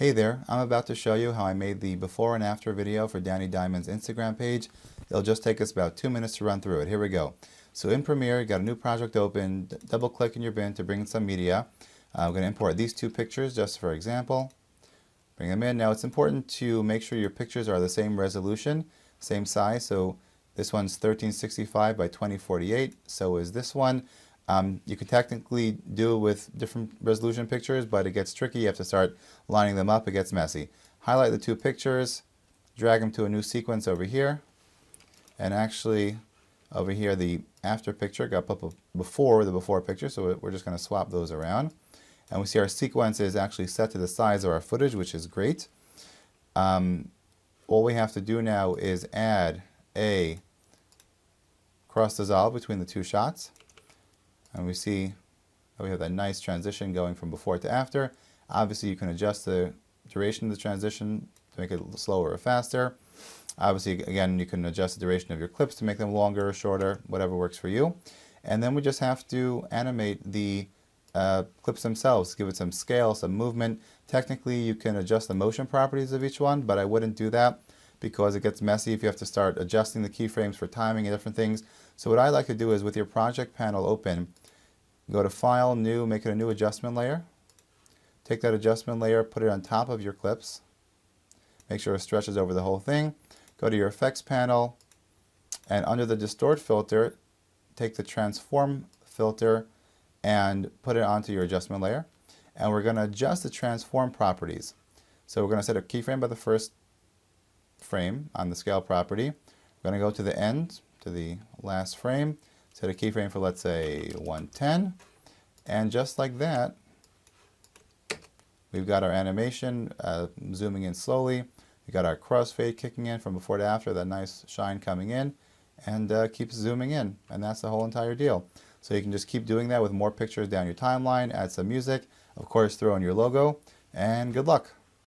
Hey there, I'm about to show you how I made the before and after video for Danny Diamond's Instagram page. It'll just take us about 2 minutes to run through it. Here we go. So in Premiere, you got a new project open, double click in your bin to bring in some media. I'm going to import these two pictures just for example. Bring them in. Now it's important to make sure your pictures are the same resolution, same size. So this one's 1365 by 2048, so is this one. You can technically do it with different resolution pictures, but it gets tricky. You have to start lining them up. It gets messy. Highlight the two pictures, drag them to a new sequence over here, and actually over here the after picture got put before the before picture, so we're just going to swap those around. And we see our sequence is actually set to the size of our footage, which is great. All we have to do now is add a cross dissolve between the two shots. And we see that we have that nice transition going from before to after. Obviously, you can adjust the duration of the transition to make it slower or faster. Obviously, again, you can adjust the duration of your clips to make them longer or shorter, whatever works for you. And then we just have to animate the clips themselves, give it some scale, some movement. Technically, you can adjust the motion properties of each one, but I wouldn't do that because it gets messy if you have to start adjusting the keyframes for timing and different things. So what I like to do is with your project panel open, go to File, New, make it a new adjustment layer. Take that adjustment layer, put it on top of your clips. Make sure it stretches over the whole thing. Go to your Effects panel, and under the Distort filter, take the Transform filter and put it onto your adjustment layer. And we're going to adjust the transform properties. So we're going to set a keyframe by the first frame on the scale property. We're going to go to the end, to the last frame. Set a keyframe for, let's say, 110. And just like that, we've got our animation zooming in slowly. We've got our crossfade kicking in from before to after, that nice shine coming in, and keeps zooming in. And that's the whole entire deal. So you can just keep doing that with more pictures down your timeline, add some music, of course throw in your logo, and good luck.